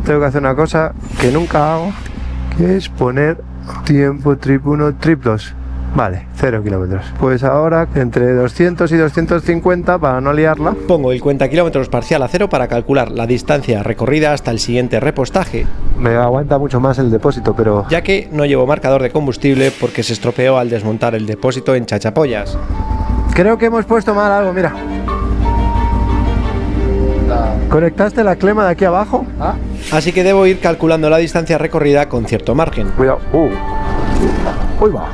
tengo que hacer una cosa que nunca hago, que es poner tiempo trip 1, trip 2. Vale, 0 kilómetros. Pues ahora entre 200 y 250 para no liarla. Pongo el cuenta kilómetros parcial a 0 para calcular la distancia recorrida hasta el siguiente repostaje. Me aguanta mucho más el depósito, pero... ya que no llevo marcador de combustible porque se estropeó al desmontar el depósito en Chachapollas. Creo que hemos puesto mal algo, mira. ¿Conectaste la clema de aquí abajo? Así que debo ir calculando la distancia recorrida con cierto margen. Cuidado. Uy, va.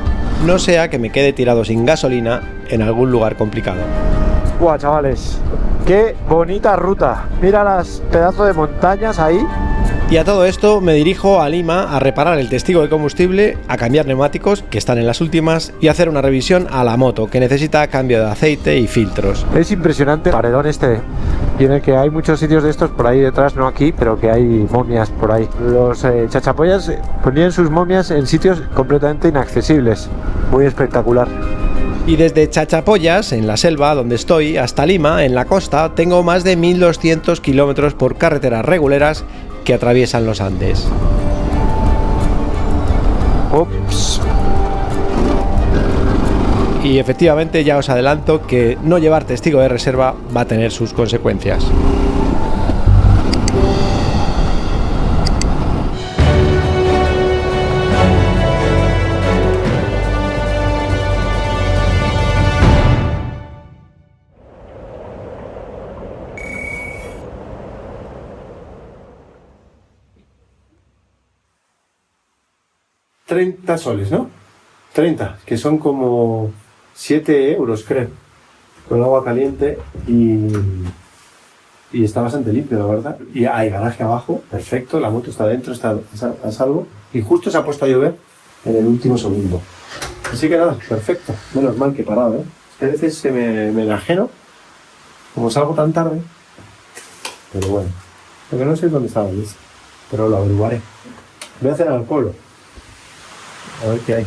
No sea que me quede tirado sin gasolina en algún lugar complicado. Buah, chavales, qué bonita ruta. Mira las pedazos de montañas ahí. Y a todo esto me dirijo a Lima a reparar el testigo de combustible, a cambiar neumáticos, que están en las últimas, y hacer una revisión a la moto, que necesita cambio de aceite y filtros. Es impresionante el paredón este. Y en el que hay muchos sitios de estos por ahí detrás, no aquí, pero que hay momias por ahí. Los chachapollas ponían sus momias en sitios completamente inaccesibles. Muy espectacular. Y desde Chachapollas, en la selva donde estoy, hasta Lima, en la costa, tengo más de 1200 kilómetros por carreteras reguleras que atraviesan los Andes. Ups. Y efectivamente ya os adelanto que no llevar testigo de reserva va a tener sus consecuencias. $30, ¿no? 30, que son como 7 euros, creo, con agua caliente y está bastante limpio, la verdad. Y hay garaje abajo, perfecto, la moto está dentro, está a salvo, y justo se ha puesto a llover en el último segundo. Así que nada, perfecto, menos mal que he parado, ¿eh? A veces me enajeno, como salgo tan tarde, pero bueno, lo que no sé es dónde estaba Luis, pero lo averiguaré. Voy a hacer al pueblo, a ver qué hay.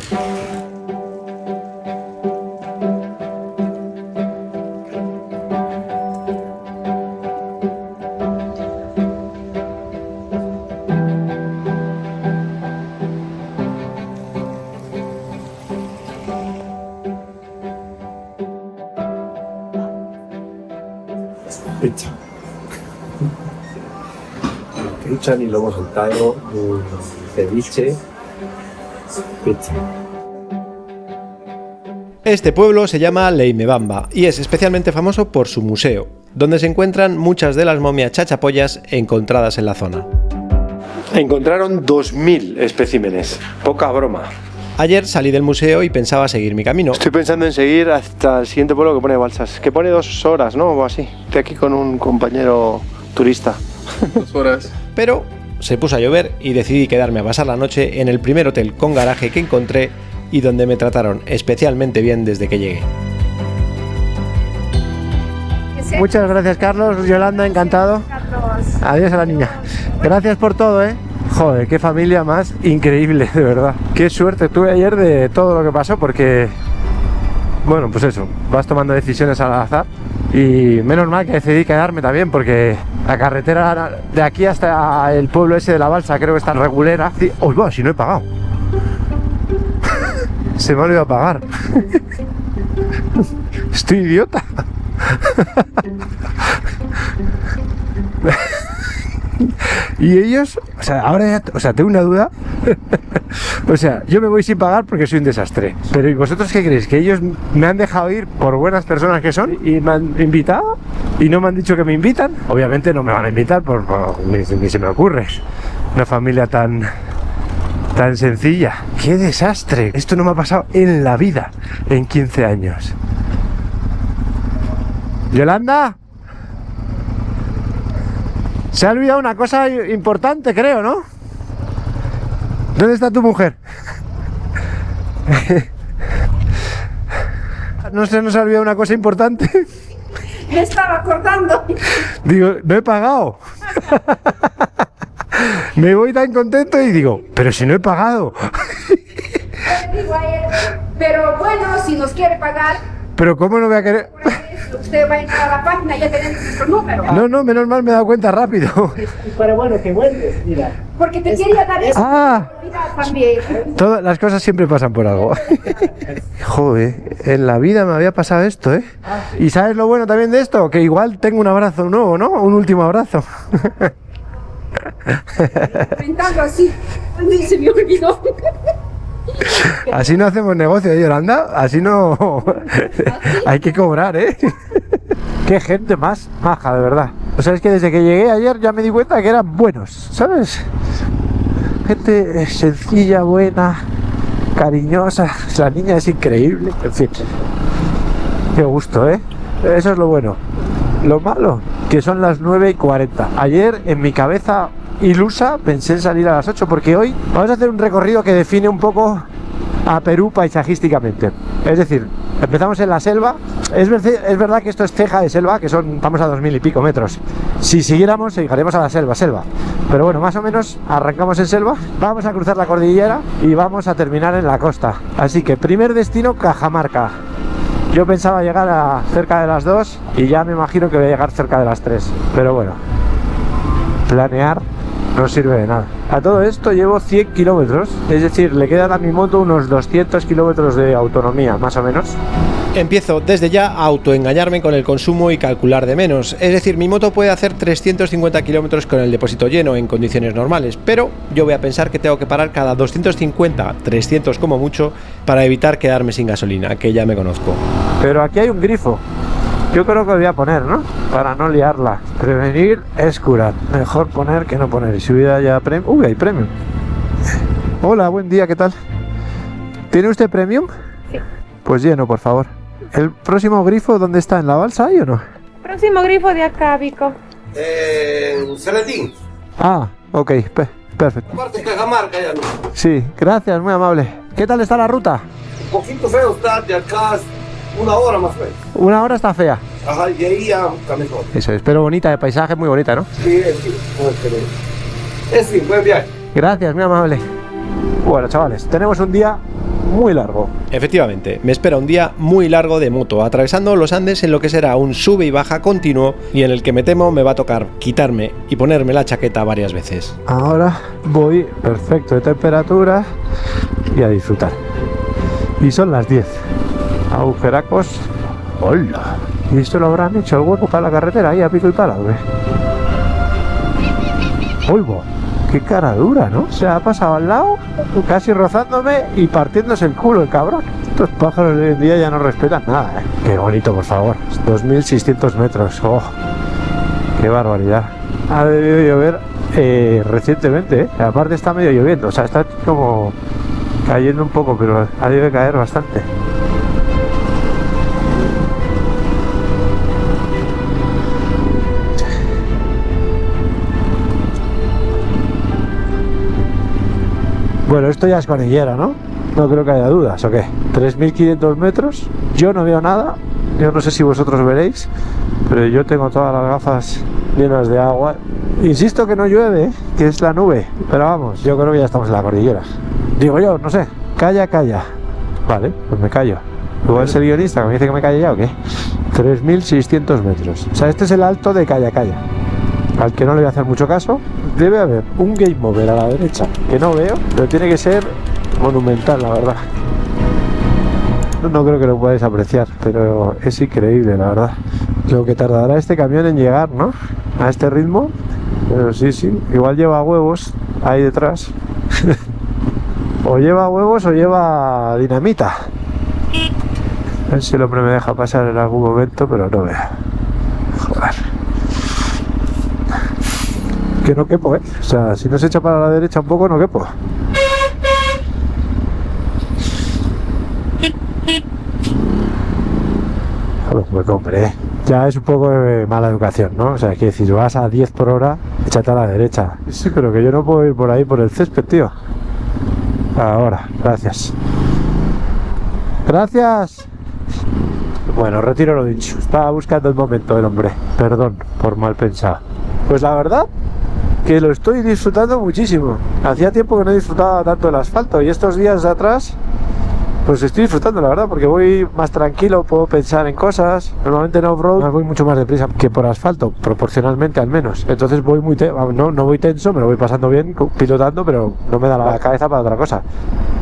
Pizza. Pizza, ni lomo saltado, ni ceviche. Pizza. Este pueblo se llama Leimebamba y es especialmente famoso por su museo, donde se encuentran muchas de las momias chachapollas encontradas en la zona. Encontraron 2000 especímenes, poca broma. Ayer salí del museo y pensaba seguir mi camino. Estoy pensando en seguir hasta el siguiente pueblo que pone Balsas, que pone 2 horas, ¿no? O así. Estoy aquí con un compañero turista. 2 horas. Pero se puso a llover y decidí quedarme a pasar la noche en el primer hotel con garaje que encontré y donde me trataron especialmente bien desde que llegué. Muchas gracias, Carlos. Yolanda, encantado. Carlos. Adiós a la niña. Gracias por todo, ¿eh? Joder, qué familia más increíble, de verdad. Qué suerte tuve ayer de todo lo que pasó, porque... bueno, pues eso, vas tomando decisiones al azar. Y menos mal que decidí quedarme también, porque la carretera de aquí hasta el pueblo ese de la Balsa creo que está regulera. ¡Uy, va! Si no he pagado. Se me ha olvidado pagar. Estoy idiota. Y ellos, o sea, ahora ya, o sea, tengo una duda. O sea, yo me voy sin pagar porque soy un desastre. Pero ¿y vosotros qué creéis? ¿Que ellos me han dejado ir por buenas personas que son y me han invitado y no me han dicho que me invitan? Obviamente no me van a invitar, ni se me ocurre. Una familia tan sencilla. ¡Qué desastre! Esto no me ha pasado en la vida en 15 años. ¿Yolanda? Se ha olvidado una cosa importante, creo, ¿no? ¿Dónde está tu mujer? ¿No se nos ha olvidado una cosa importante? Me estaba acordando. Digo, no he pagado. Me voy tan contento y digo, pero si no he pagado. Digo a él, pero bueno, si nos quiere pagar. Pero ¿cómo no voy a querer? Usted va a entrar a la página y ya tenemos nuestro número. No, menos mal me he dado cuenta rápido. Pero bueno, que vuelves, mira. Porque te quería dar eso. Ah, También. todas las cosas siempre pasan por algo. Joder, en la vida me había pasado esto, ¿eh? ¿Y sabes lo bueno también de esto? Que igual tengo un abrazo nuevo, ¿no? Un último abrazo. Comentando así. Ay, se me olvidó. Así no hacemos negocio, ¿eh, Yolanda? Así no... Hay que cobrar, ¿eh? Qué gente más maja, de verdad. O sea, es que desde que llegué ayer ya me di cuenta que eran buenos, ¿sabes? Gente sencilla, buena, cariñosa. La niña es increíble. En fin, qué gusto, ¿eh? Eso es lo bueno. Lo malo, que son las 9:40. Ayer en mi cabeza ilusa pensé en salir a las 8 porque hoy vamos a hacer un recorrido que define un poco a Perú paisajísticamente. Es decir, empezamos en la selva. Es verdad que esto es ceja de selva, que vamos a 2000 y pico metros. Si siguiéramos, llegaremos a la selva. Pero bueno, más o menos arrancamos en selva, vamos a cruzar la cordillera y vamos a terminar en la costa. Así que primer destino, Cajamarca. Yo pensaba llegar a cerca de las 2 y ya me imagino que voy a llegar cerca de las 3. Pero bueno, planear no sirve de nada. A todo esto llevo 100 kilómetros, es decir, le quedan a mi moto unos 200 kilómetros de autonomía, más o menos. Empiezo desde ya a autoengañarme con el consumo y calcular de menos. Es decir, mi moto puede hacer 350 kilómetros con el depósito lleno en condiciones normales, pero yo voy a pensar que tengo que parar cada 250, 300 como mucho, para evitar quedarme sin gasolina, que ya me conozco. Pero aquí hay un grifo. Yo creo que voy a poner, ¿no? Para no liarla. Prevenir es curar. Mejor poner que no poner. Y si hubiera ya premium... Uy, hay premium. Hola, buen día, ¿qué tal? ¿Tiene usted premium? Sí. Pues lleno, por favor. ¿El próximo grifo dónde está? ¿En la balsa ahí o no? Próximo grifo de acá, Vico. Seletín. Ah, ok, perfecto. Aparte Cajamarca ya no. Sí, gracias, muy amable. ¿Qué tal está la ruta? Un poquito feo está de acá, 1 hora más o menos. 1 hora está fea. Ajá, y ahí ya está mejor. Eso es, pero bonita, de paisaje muy bonita, ¿no? Sí, es fin, buen viaje. Gracias, muy amable. Bueno, chavales, tenemos un día muy largo. Efectivamente, me espera un día muy largo de moto, atravesando los Andes en lo que será un sube y baja continuo y en el que me temo me va a tocar quitarme y ponerme la chaqueta varias veces. Ahora voy perfecto de temperatura y a disfrutar. Y son las 10. Agujeracos. ¡Hola! ¿Y esto lo habrán hecho el hueco para la carretera ahí a pico y pala, güey? ¡Oigo! ¡Qué cara dura!, ¿no? Se ha pasado al lado, casi rozándome y partiéndose el culo el cabrón. Estos pájaros de hoy en día ya no respetan nada, ¿eh? ¡Qué bonito, por favor! 2600 metros. ¡Oh! ¡Qué barbaridad! Ha debido llover recientemente, ¿eh? Aparte está medio lloviendo, o sea, está como cayendo un poco, pero ha debido caer bastante. Bueno, esto ya es cordillera, ¿no? No creo que haya dudas, ¿o qué? 3.500 metros, yo no veo nada, yo no sé si vosotros veréis, pero yo tengo todas las gafas llenas de agua. Insisto que no llueve, ¿eh? Que es la nube, pero vamos, yo creo que ya estamos en la cordillera. Digo yo, no sé, calla. Vale, pues me callo. Igual es el guionista que me dice que me calle ya, ¿o qué? 3.600 metros, o sea, este es el alto de Calla. Al que no le voy a hacer mucho caso. Debe haber un game over a la derecha que no veo, pero tiene que ser monumental, la verdad. No creo que lo podáis apreciar, pero es increíble, la verdad. Lo que tardará este camión en llegar, ¿no? A este ritmo. Pero sí, igual lleva huevos ahí detrás. O lleva huevos o lleva dinamita. A ver si el hombre me deja pasar en algún momento, pero no veo. Joder. Que no quepo, ¿eh? O sea, si no se echa para la derecha un poco, no quepo. Pues hombre, ya es un poco de mala educación, ¿no? O sea, que si vas a 10 por hora, échate a la derecha. Sí, pero que yo no puedo ir por ahí por el césped, tío. Ahora, gracias. ¡Gracias! Bueno, retiro lo dicho. Estaba buscando el momento del hombre. Perdón por mal pensado. Pues la verdad que lo estoy disfrutando muchísimo. Hacía tiempo que no disfrutaba tanto el asfalto y estos días de atrás Pues estoy disfrutando, la verdad, porque voy más tranquilo, puedo pensar en cosas. Normalmente en off-road voy mucho más deprisa que por asfalto, proporcionalmente al menos. Entonces voy no voy tenso, me lo voy pasando bien pilotando, pero no me da la cabeza para otra cosa.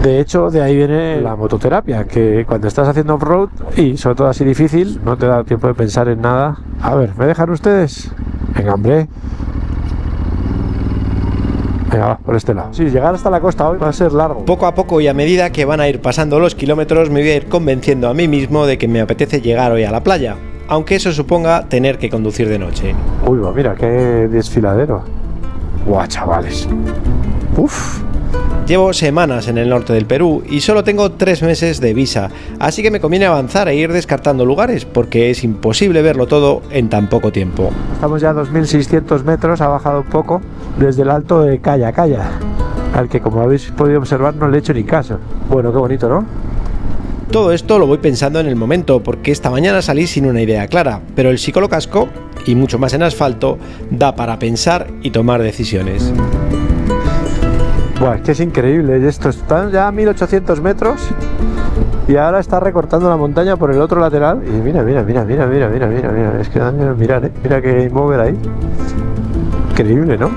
De hecho, de ahí viene la mototerapia, que cuando estás haciendo off-road y sobre todo así difícil, no te da tiempo de pensar en nada. A ver, ¿me dejan ustedes? Venga, hombre. Venga, va, por este lado. Sí, llegar hasta la costa hoy va a ser largo. Poco a poco y a medida que van a ir pasando los kilómetros, me voy a ir convenciendo a mí mismo de que me apetece llegar hoy a la playa, aunque eso suponga tener que conducir de noche. Uy, va, mira, qué desfiladero. Guau, chavales. Uf. Llevo semanas en el norte del Perú y solo tengo 3 meses de visa, así que me conviene avanzar e ir descartando lugares, porque es imposible verlo todo en tan poco tiempo. Estamos ya a 2.600 metros, ha bajado un poco desde el alto de Calla Calla, al que, como habéis podido observar, no le he hecho ni caso. Bueno, qué bonito, ¿no? Todo esto lo voy pensando en el momento, porque esta mañana salí sin una idea clara, pero el ciclocasco, y mucho más en asfalto, da para pensar y tomar decisiones. Buah, es que es increíble esto. Están ya a 1.800 metros y ahora está recortando la montaña por el otro lateral. Y mira. Es que mirar, mira que mover ahí. Increíble, ¿no?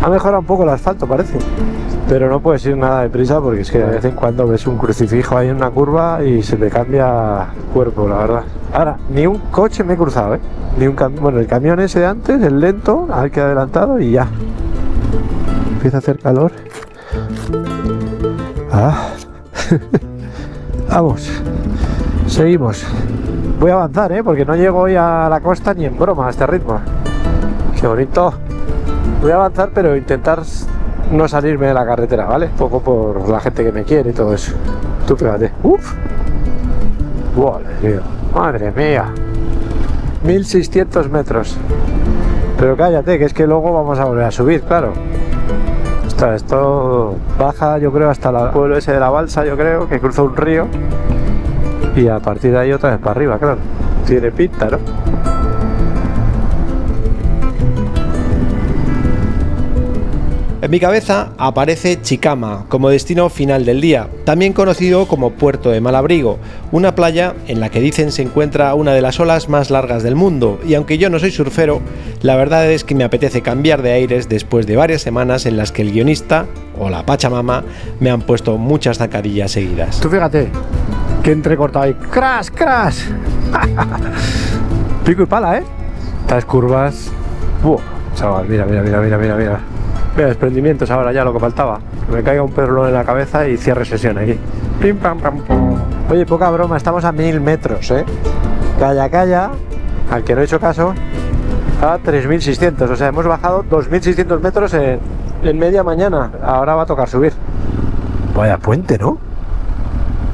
Ha mejorado un poco el asfalto, parece. Pero no puedes ir nada deprisa porque es que de vez en cuando ves un crucifijo ahí en una curva y se te cambia el cuerpo, la verdad. Ahora, ni un coche me he cruzado, ¿eh? Ni un bueno, el camión ese de antes, el lento, al que he adelantado y ya. Empieza a hacer calor. Ah. Vamos. Seguimos. Voy a avanzar, ¿eh? Porque no llego hoy a la costa ni en broma a este ritmo. Qué bonito. Voy a avanzar, pero intentar no salirme de la carretera, ¿vale? Un poco por la gente que me quiere y todo eso. Tú fíjate. ¡Uf! ¡Madre mía! 1.600 metros. Pero cállate, que es que luego vamos a volver a subir, claro. Esto baja, yo creo, hasta el pueblo ese de la Balsa, yo creo, que cruza un río. Y a partir de ahí otra vez para arriba, claro. Tiene pinta, ¿no? En mi cabeza aparece Chicama como destino final del día, también conocido como Puerto de Malabrigo, una playa en la que dicen se encuentra una de las olas más largas del mundo, y aunque yo no soy surfero, la verdad es que me apetece cambiar de aires después de varias semanas en las que el guionista o la Pachamama me han puesto muchas zancadillas seguidas. Tú fíjate, que entrecortado ahí, ¡crash! Pico y pala, ¿eh? Estas curvas... chaval, mira. Mira, desprendimientos ahora ya, lo que faltaba. Que me caiga un perlón en la cabeza y cierre sesión aquí. Pim, pam, pam, pum. Oye, poca broma, estamos a 1.000 metros, ¿eh? Calla, al que no he hecho caso, a 3.600. O sea, hemos bajado 2.600 metros en media mañana. Ahora va a tocar subir. Vaya puente, ¿no?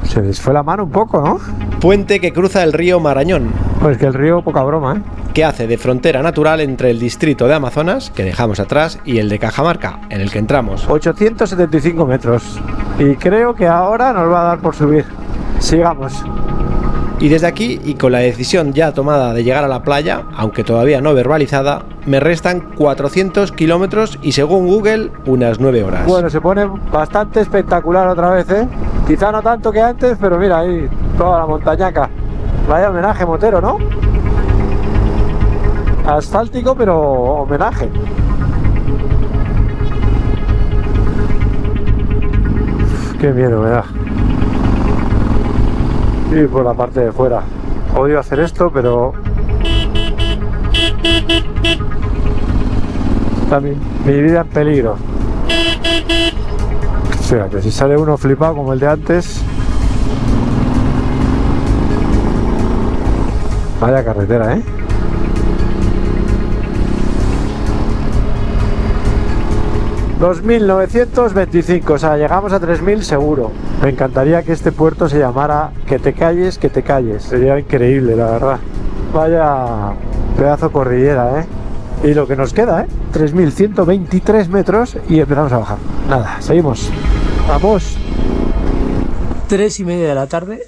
Se les fue la mano un poco, ¿no? Puente que cruza el río Marañón. Pues que el río, poca broma, ¿eh? Que hace de frontera natural entre el distrito de Amazonas, que dejamos atrás, y el de Cajamarca, en el que entramos. 875 metros. Y creo que ahora nos va a dar por subir. Sigamos. Y desde aquí, y con la decisión ya tomada de llegar a la playa, aunque todavía no verbalizada, me restan 400 kilómetros y, según Google, unas 9 horas. Bueno, se pone bastante espectacular otra vez, ¿eh? Quizá no tanto que antes, pero mira ahí, toda la montañaca. Vaya homenaje motero, ¿no? Asfáltico, pero homenaje. Qué miedo me da. Y por la parte de fuera. Odio hacer esto, pero... Está mi vida en peligro. Fíjate, si sale uno flipado como el de antes... Vaya carretera, ¿eh? $2.925, o sea, llegamos a 3.000 seguro. Me encantaría que este puerto se llamara Que te calles, que te calles. Sería increíble, la verdad. Vaya pedazo cordillera, ¿eh? Y lo que nos queda, ¿eh? 3.123 metros y empezamos a bajar. Nada, seguimos. ¡Vamos! 3:30 de la tarde.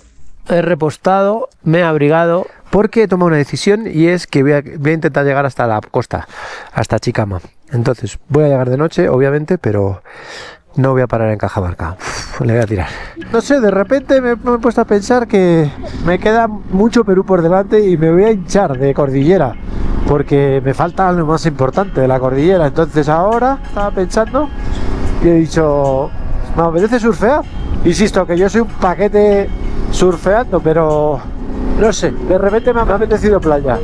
He repostado, me he abrigado, porque he tomado una decisión y es que voy a intentar llegar hasta la costa, hasta Chicama. Entonces, voy a llegar de noche, obviamente, pero no voy a parar en Cajamarca. Le voy a tirar. No sé, de repente me he puesto a pensar que me queda mucho Perú por delante y me voy a hinchar de cordillera, porque me falta lo más importante de la cordillera. Entonces ahora estaba pensando y he dicho, me apetece surfear. Insisto que yo soy un paquete surfeando, pero no sé, de repente me ha apetecido playa.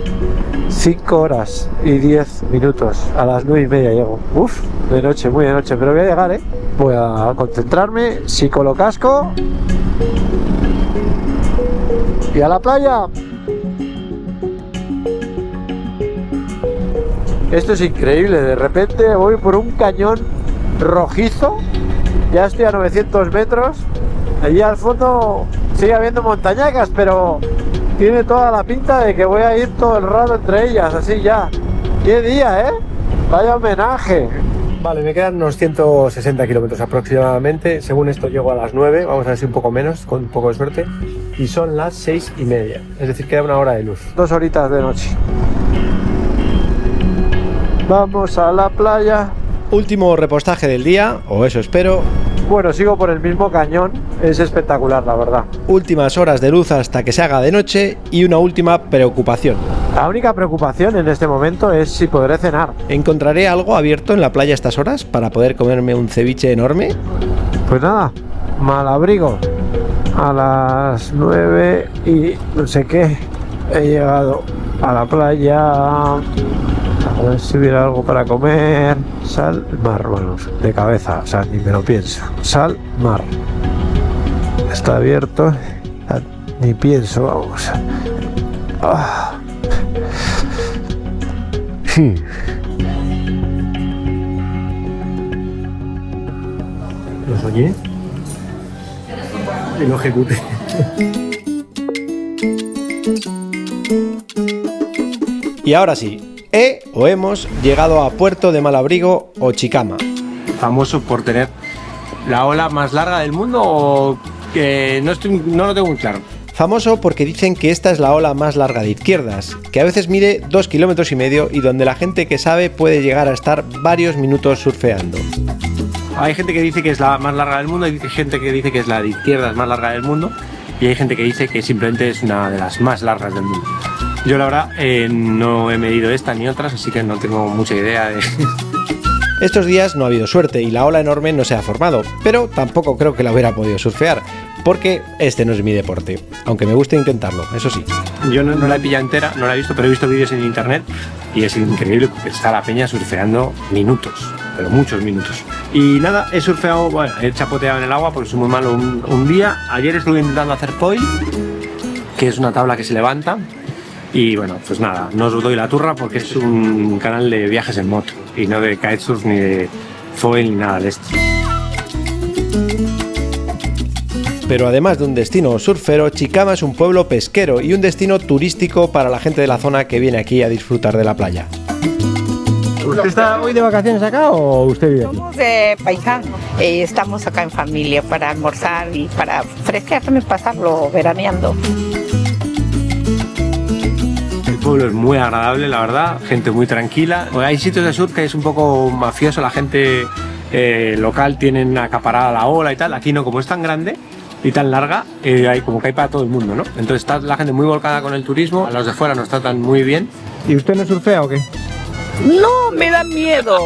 5 horas y 10 minutos, a las 9:30 llego. Uf, de noche, muy de noche, pero voy a llegar, Voy a concentrarme, psicolocasco y a la playa. Esto es increíble, de repente voy por un cañón rojizo, ya estoy a 900 metros, allí al fondo sigue habiendo montañacas, pero tiene toda la pinta de que voy a ir todo el rato entre ellas, así ya. ¡Qué día, Vaya homenaje! Vale, me quedan unos 160 kilómetros aproximadamente. Según esto llego a las 9, vamos a ver si un poco menos, con un poco de suerte. Y son las 6:30, es decir, queda una hora de luz. 2 horitas de noche. Vamos a la playa. Último repostaje del día, o eso espero. Bueno, sigo por el mismo cañón, es espectacular, la verdad. Últimas horas de luz hasta que se haga de noche y una última preocupación. La única preocación en este momento es si podré cenar. ¿Encontraré algo abierto en la playa a estas horas para poder comerme un ceviche enorme? Pues nada, Malabrigo. A las 9 y no sé qué he llegado a la playa. A ver si hubiera algo para comer. Sal, mar, bueno, de cabeza, o sea, ni me lo pienso. Sal, mar. Está abierto. Ni pienso, vamos. Sí. Lo soñé y lo ejecuté. Y ahora sí, hemos llegado a Puerto de Malabrigo o Chicama. Famoso por tener la ola más larga del mundo, o que no lo tengo muy claro. Famoso porque dicen que esta es la ola más larga de izquierdas, que a veces mide 2,5 kilómetros y donde la gente que sabe puede llegar a estar varios minutos surfeando. Hay gente que dice que es la más larga del mundo, hay gente que dice que es la de izquierdas más larga del mundo, y hay gente que dice que simplemente es una de las más largas del mundo. Yo la verdad no he medido esta ni otras, así que no tengo mucha idea de... Estos días no ha habido suerte y la ola enorme no se ha formado, pero tampoco creo que la hubiera podido surfear, porque este no es mi deporte, aunque me gusta intentarlo, eso sí. Yo no la he pillado entera, no la he visto, pero he visto vídeos en internet y es increíble porque está la peña surfeando minutos, pero muchos minutos. Y nada, he surfeado, bueno, he chapoteado en el agua porque soy muy malo un día. Ayer estuve intentando hacer foil, que es una tabla que se levanta. Y bueno, pues nada, no os doy la turra porque es un canal de viajes en moto y no de kitesurf ni de foil ni nada de esto. Pero además de un destino surfero, Chicama es un pueblo pesquero y un destino turístico para la gente de la zona que viene aquí a disfrutar de la playa. ¿Usted está hoy de vacaciones acá o usted vive aquí? Somos de Paisán, estamos acá en familia para almorzar y para fresquearme, pasarlo veraneando. El pueblo es muy agradable, la verdad, gente muy tranquila. Hay sitios de surf que es un poco mafioso, la gente local tienen acaparada la ola y tal. Aquí no, como es tan grande y tan larga, hay como que hay para todo el mundo, ¿no? Entonces está la gente muy volcada con el turismo, a los de fuera nos tratan muy bien. ¿Y usted no surfea o qué? No, me da miedo.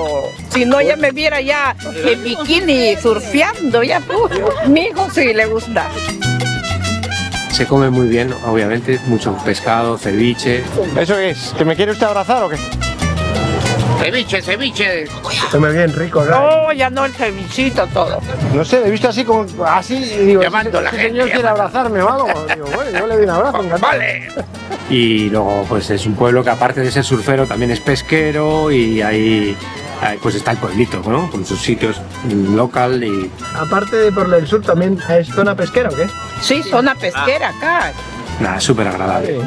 Si no, ya me viera ya en bikini surfeando, ya. Mi hijo sí le gusta. Se come muy bien, obviamente, mucho pescado, ceviche. ¿Eso qué es? ¿Que me quiere usted abrazar o qué? Ceviche, ceviche. Come bien rico, ¿no? No, ya no el cevichito todo. No sé, he visto así como así y digo, Llamando a la este gente, señor quiere abrazarme o algo. Digo, bueno, yo le doy un abrazo. Vale. Y luego pues es un pueblo que aparte de ser surfero también es pesquero y ahí pues está el pueblito, ¿no? Con sus sitios local y... Aparte de por el sur, ¿también es zona pesquera o qué? Sí, zona pesquera acá. Nada, súper agradable.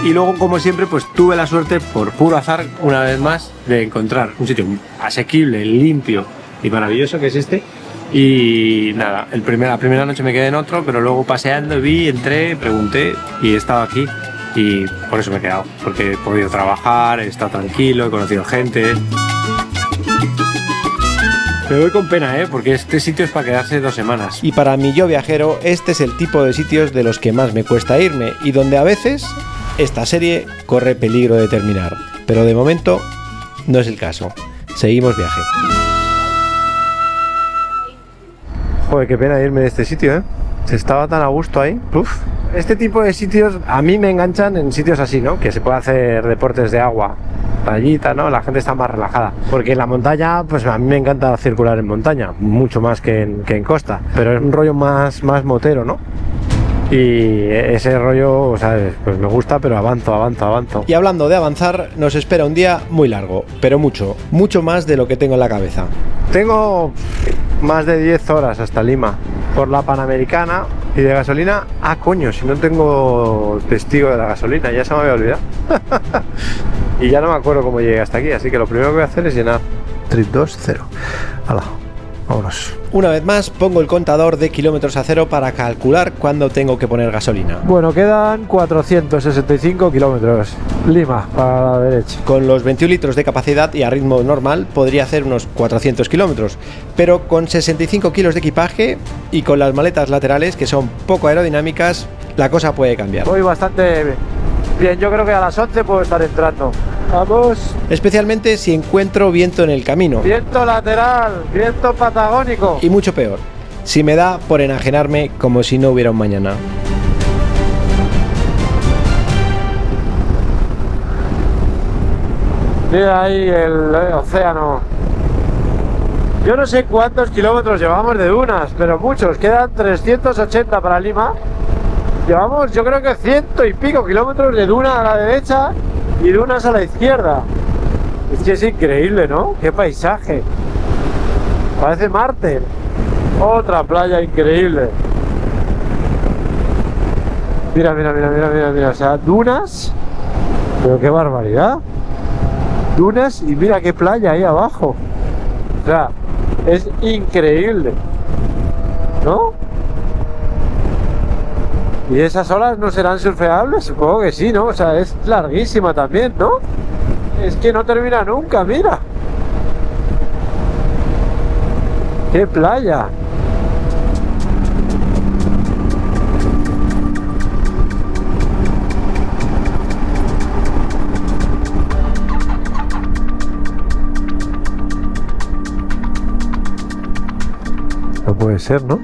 Y luego, como siempre, pues tuve la suerte, por puro azar, una vez más, de encontrar un sitio asequible, limpio y maravilloso, que es este. Y nada, la primera noche me quedé en otro, pero luego paseando vi, entré, pregunté y he estado aquí y por eso me he quedado, porque he podido trabajar, he estado tranquilo, he conocido gente. Me voy con pena, porque este sitio es para quedarse 2 semanas. Y para mí, yo viajero, este es el tipo de sitios de los que más me cuesta irme y donde a veces esta serie corre peligro de terminar. Pero de momento no es el caso. Seguimos viaje. Joder, qué pena irme de este sitio, Se estaba tan a gusto ahí. Uf. Este tipo de sitios a mí me enganchan en sitios así, ¿no? Que se puede hacer deportes de agua, playita, ¿no? La gente está más relajada. Porque en la montaña, pues a mí me encanta circular en montaña, mucho más que en costa. Pero es un rollo más motero, ¿no? Y ese rollo, ¿sabes? Pues me gusta, pero avanzo. Y hablando de avanzar, nos espera un día muy largo, pero mucho más de lo que tengo en la cabeza. Tengo más de 10 horas hasta Lima por la Panamericana y de gasolina. Ah, coño, si no tengo testigo de la gasolina, ya se me había olvidado. Y ya no me acuerdo cómo llegué hasta aquí, así que lo primero que voy a hacer es llenar. Trip 2, 0. Hala, vámonos. Una vez más pongo el contador de kilómetros a cero para calcular cuándo tengo que poner gasolina. Bueno, quedan 465 kilómetros. Lima, para la derecha. Con los 21 litros de capacidad y a ritmo normal podría hacer unos 400 kilómetros, pero con 65 kilos de equipaje y con las maletas laterales que son poco aerodinámicas, la cosa puede cambiar. Voy bastante bien, yo creo que a las 11 puedo estar entrando. Vamos. Especialmente si encuentro viento en el camino. Viento lateral, viento patagónico. Y mucho peor, si me da por enajenarme como si no hubiera un mañana. Mira ahí el océano. Yo no sé cuántos kilómetros llevamos de dunas, pero muchos. Quedan 380 para Lima. Llevamos, yo creo que 100 y pico kilómetros de duna a la derecha y dunas a la izquierda. Es que es increíble, ¿no? Qué paisaje. Parece Marte. Otra playa increíble. Mira. O sea, dunas. Pero qué barbaridad. Dunas y mira qué playa ahí abajo. O sea, es increíble, ¿no? ¿Y esas olas no serán surfeables? Supongo que sí, ¿no? O sea, es larguísima también, ¿no? Es que no termina nunca, mira. ¡Qué playa! No puede ser, ¿no?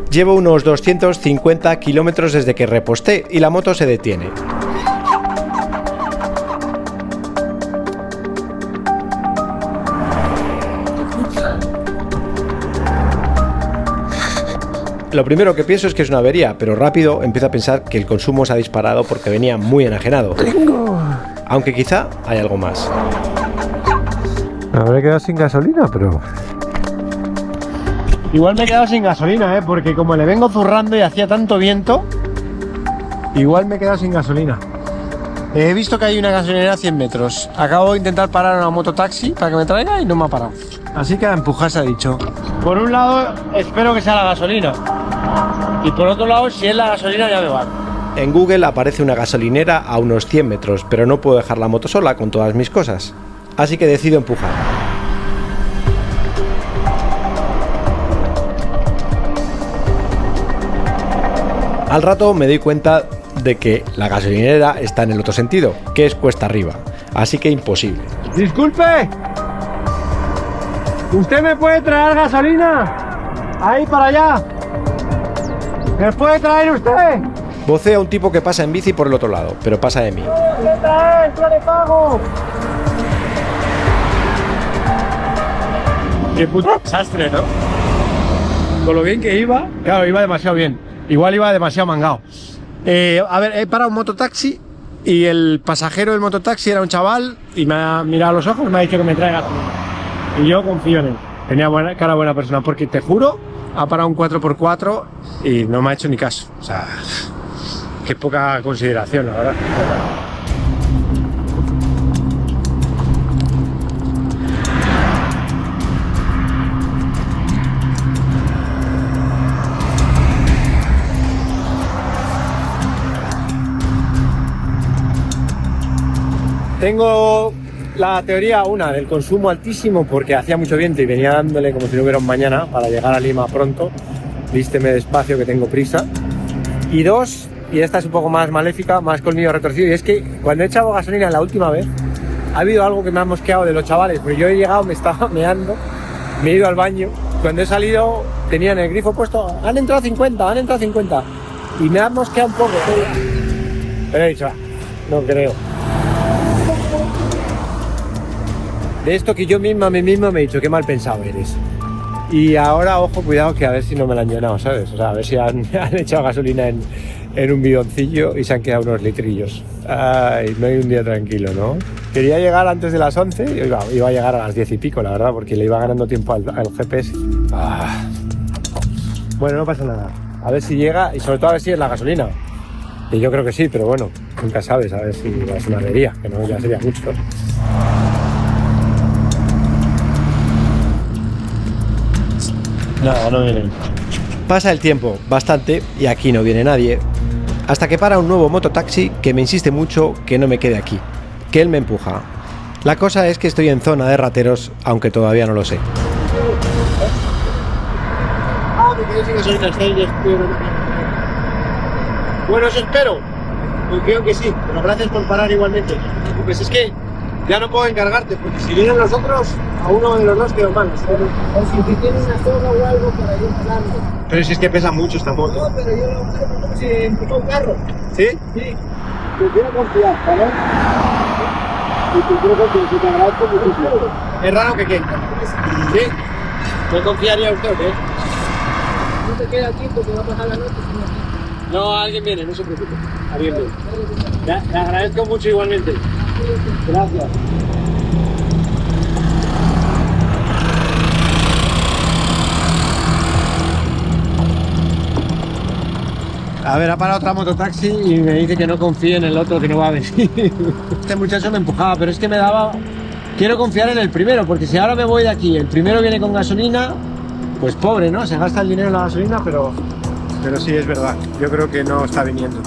Llevo unos 250 kilómetros desde que reposté y la moto se detiene. Lo primero que pienso es que es una avería, pero rápido empiezo a pensar que el consumo se ha disparado porque venía muy enajenado. Aunque quizá hay algo más. Me habré quedado sin gasolina, pero... Igual me he quedado sin gasolina, porque como le vengo zurrando y hacía tanto viento, igual me he quedado sin gasolina. He visto que hay una gasolinera a 100 metros. Acabo de intentar parar a una mototaxi para que me traiga y no me ha parado. Así que a empujar se ha dicho. Por un lado, espero que sea la gasolina. Y por otro lado, si es la gasolina, ya me va. En Google aparece una gasolinera a unos 100 metros, pero no puedo dejar la moto sola con todas mis cosas. Así que decido empujar. Al rato me doy cuenta de que la gasolinera está en el otro sentido, que es cuesta arriba, así que imposible. ¡Disculpe! ¿Usted me puede traer gasolina? Ahí para allá. ¿Me puede traer usted? Voceo a un tipo que pasa en bici por el otro lado, pero pasa de mí. ¿Me trae? ¡Yo le pago! Qué puto desastre, ¿no? Con lo bien que iba, claro, iba demasiado bien. Igual iba demasiado mangado. A ver, he parado un mototaxi y el pasajero del mototaxi era un chaval y me ha mirado a los ojos y me ha dicho que me traiga gasolina. Y yo confío en él. Tenía buena persona, porque te juro, ha parado un 4x4 y no me ha hecho ni caso. O sea, qué poca consideración, la verdad. Tengo la teoría, una, del consumo altísimo porque hacía mucho viento y venía dándole como si no hubiera un mañana para llegar a Lima pronto. Vísteme despacio que tengo prisa. Y dos, y esta es un poco más maléfica, más colmillo retorcido, y es que cuando he echado gasolina la última vez, ha habido algo que me ha mosqueado de los chavales, porque yo he llegado, me estaba meando, me he ido al baño, cuando he salido tenían el grifo puesto, han entrado 50, y me ha mosqueado un poco. Pero he dicho, no creo. De esto que yo misma, a mí mismo me he dicho, qué mal pensado eres. Y ahora, ojo, cuidado, que a ver si no me la han llenado, ¿sabes? O sea, a ver si han echado gasolina en un bidoncillo y se han quedado unos litrillos. Ay, no hay un día tranquilo, ¿no? Quería llegar antes de las 11 y iba a llegar a las 10 y pico, la verdad, porque le iba ganando tiempo al GPS. Bueno, no pasa nada. A ver si llega y sobre todo a ver si es la gasolina. Y yo creo que sí, pero bueno, nunca sabes, a ver si es una avería, que no, ya sería mucho. No vienen. Pasa el tiempo, bastante, y aquí no viene nadie. Hasta que para un nuevo mototaxi que me insiste mucho que no me quede aquí, que él me empuja. La cosa es que estoy en zona de rateros, aunque todavía no lo sé. Bueno, eso espero. Confío que sí, pero gracias por parar igualmente. Pues es que ya no puedo encargarte, porque si vienen los otros, a uno de los dos quedo mal. O si te tienes una soga o algo para ir pasando. Pero si es que pesa mucho esta moto. No, pero yo lo sé como si empujó un carro. ¿Sí? Sí. Te quiero confiar, ¿vale? Y te quiero confiar, si te agradezco muchísimo. Es raro que quede. ¿Sí? ¿Me confiaría usted o qué? No te queda aquí porque va a pasar la noche. No, alguien viene, no se preocupe. Alguien viene. Le agradezco mucho igualmente. Gracias. A ver, ha parado otra mototaxi y me dice que no confíe en el otro, que no va a venir. Este muchacho me empujaba, pero es que me daba... Quiero confiar en el primero, porque si ahora me voy de aquí, el primero viene con gasolina, pues pobre, ¿no? Se gasta el dinero en la gasolina, pero sí, es verdad. Yo creo que no está viniendo.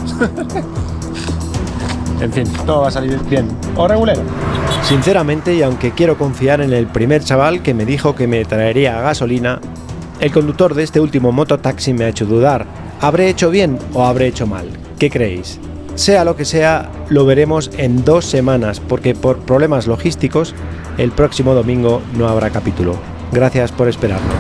En fin, todo va a salir bien. O regulero. Sinceramente, y aunque quiero confiar en el primer chaval que me dijo que me traería gasolina, el conductor de este último mototaxi me ha hecho dudar. ¿Habré hecho bien o habré hecho mal? ¿Qué creéis? Sea lo que sea, lo veremos en 2 semanas, porque por problemas logísticos, el próximo domingo no habrá capítulo. Gracias por esperarnos.